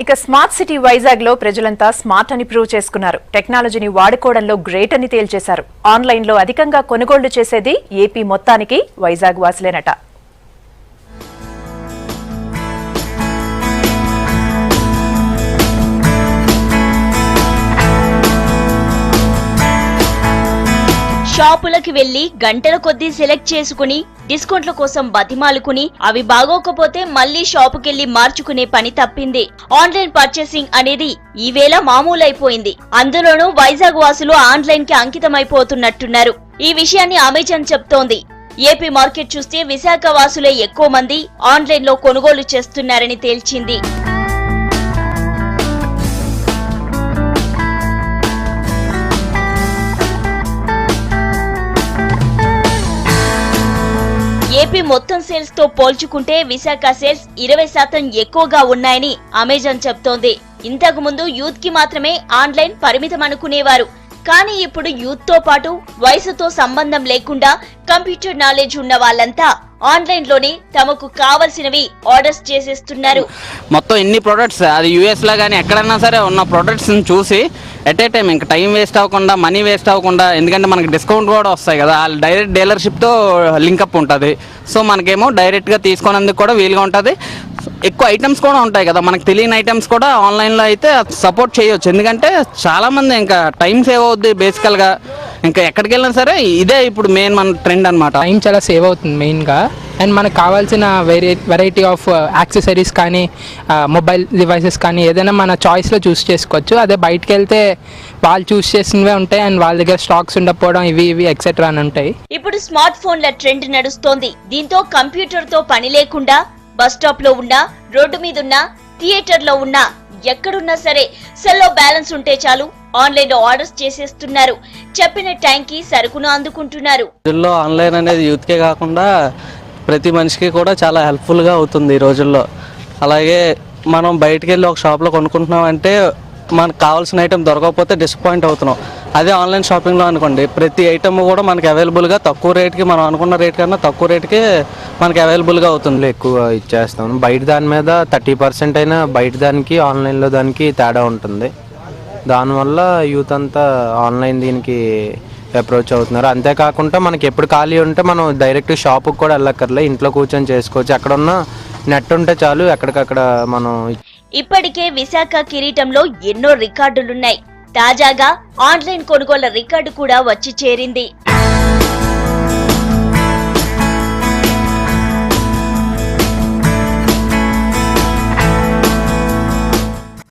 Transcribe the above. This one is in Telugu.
ఇక స్మార్ట్ సిటీ వైజాగ్ లో ప్రజలంతా స్మార్ట్ అని ప్రూవ్ చేసుకున్నారు. టెక్నాలజీని వాడుకోవడంలో గ్రేట్ అని తేల్చేశారు. ఆన్లైన్ లో అధికంగా కొనుగోళ్లు చేసేది ఏపీ మొత్తానికి వైజాగ్ వాసులేనట. షాపులకి వెళ్లి గంటల కొద్దీ సెలెక్ట్ చేసుకుని డిస్కౌంట్ల కోసం బతిమాలుకుని అవి బాగోకపోతే మళ్లీ షాపుకెళ్లి మార్చుకునే పని తప్పింది. ఆన్లైన్ పర్చేసింగ్ అనేది ఈవేళ మామూలైపోయింది. అందులోనూ వైజాగ్ వాసులు ఆన్లైన్ కి అంకితమైపోతున్నట్టున్నారు. ఈ విషయాన్ని అమెజాన్ చెప్తోంది. ఏపీ మార్కెట్ చూస్తే విశాఖ వాసులే ఎక్కువ మంది ఆన్లైన్ లో కొనుగోలు చేస్తున్నారని తేల్చింది. ఏపీ మొత్తం సేల్స్ తో పోల్చుకుంటే విశాఖ సేల్స్ 20% ఎక్కువగా ఉన్నాయని అమెజాన్ చెప్తోంది. ఇంతకు ముందు యూత్ కి మాత్రమే ఆన్లైన్ పరిమితం అనుకునేవారు. కానీ ఇప్పుడు యూత్ తో పాటు వయసుతో సంబంధం లేకుండా కంప్యూటర్ నాలెడ్జ్ ఉన్న వాళ్ళంతా ఆన్లైన్ లోనే తమకు కావలసినవి ఆర్డర్స్ చేసేస్తున్నారు. మొత్తం ఎన్ని ప్రొడక్ట్స్ అది యూఎస్ లో కానీ ఎక్కడైనా సరే ఉన్న ప్రొడక్ట్స్ చూసి ఎట్ ఏ టైం ఇంకా టైం వేస్ట్ అవ్వకుండా మనీ వేస్ట్ అవ్వకుండా, ఎందుకంటే మనకి డిస్కౌంట్ కూడా వస్తాయి కదా, వాళ్ళు డైరెక్ట్ డీలర్షిప్తో లింకప్ ఉంటుంది. సో మనకేమో డైరెక్ట్గా తీసుకునేందుకు కూడా వీలుగా ఉంటుంది. ఎక్కువ ఐటమ్స్ కూడా ఉంటాయి కదా, మనకు తెలియని ఐటమ్స్ కూడా ఆన్లైన్లో అయితే సపోర్ట్ చేయొచ్చు. ఎందుకంటే చాలామంది ఇంకా టైం సేవ్ అవుద్ది బేసికల్గా. ఇంకా ఎక్కడికి వెళ్ళినా సరే ఇదే ఇప్పుడు మెయిన్ మన ట్రెండ్ అనమాట. టైం చాలా సేవ్ అవుతుంది మెయిన్గా. అండ్ మనకు కావాల్సిన వెరైటీ ఆఫ్ యాక్సెసరీస్ కానీ మొబైల్ డివైసెస్ కానీ ఏదైనా మన చాయిస్లో చూస్ చేసుకోవచ్చు. అదే బయటకు వెళ్తే వాళ్ళు చూస్ చేసినవే ఉంటాయి అండ్ వాళ్ళ దగ్గర స్టాక్స్ ఉండకపోవడం ఇవి ఎక్సెట్రా అని ఉంటాయి. ఇప్పుడు స్మార్ట్ ఫోన్ల ట్రెండ్ నడుస్తోంది. దీంతో కంప్యూటర్ తో పని లేకుండా బస్ స్టాప్ లో ఉన్నా, రోడ్డు మీద ఉన్నా, థియేటర్ లో ఉన్నా, ఎక్కడున్నా సరే సెల్లో బ్యాలెన్స్ ఉంటే చాలు ఆన్లైన్ లో ఆర్డర్స్ చేసేస్తున్నారు. చెప్పిన టైంకి సరుకును అందుకుంటున్నారు. ఆన్లైన్ అనేది యూత్ కే కాకుండా ప్రతి మనిషికి కూడా చాలా హెల్ప్ఫుల్గా అవుతుంది ఈ రోజుల్లో. అలాగే మనం బయటికి వెళ్ళి ఒక షాప్లో కొనుక్కుంటున్నాం అంటే మనకు కావాల్సిన ఐటమ్ దొరకకపోతే డిసప్పాయింట్ అవుతున్నాం. అదే ఆన్లైన్ షాపింగ్లో అనుకోండి, ప్రతి ఐటమ్ కూడా మనకి అవైలబుల్గా తక్కువ రేట్కి, మనం అనుకున్న రేట్ కన్నా తక్కువ రేట్కి మనకి అవైలబుల్గా అవుతుంది. ఎక్కువ ఇచ్చేస్తాం. బయట దాని మీద 30% అయినా బయట దానికి ఆన్లైన్లో దానికి తేడా ఉంటుంది. దానివల్ల యూత్ అంతా ఆన్లైన్ దీనికి అప్రోచ్ అవుతున్నారు. అంతేకాకుండా మనకి ఎప్పుడు ఖాళీ ఉంటే మనం డైరెక్ట్ షాపుకి కూడా వెళ్ళక్కర్లే, ఇంట్లో కూర్చొని చేసుకోవచ్చు. అక్కడ ఉన్న నెట్ ఉంటే చాలు ఎక్కడికక్కడ మనం. ఇప్పటికే విశాఖ కిరీటంలో ఎన్నో రికార్డులున్నాయి. తాజాగా ఆన్లైన్ కొనుగోళ్ల రికార్డు కూడా వచ్చి చేరింది.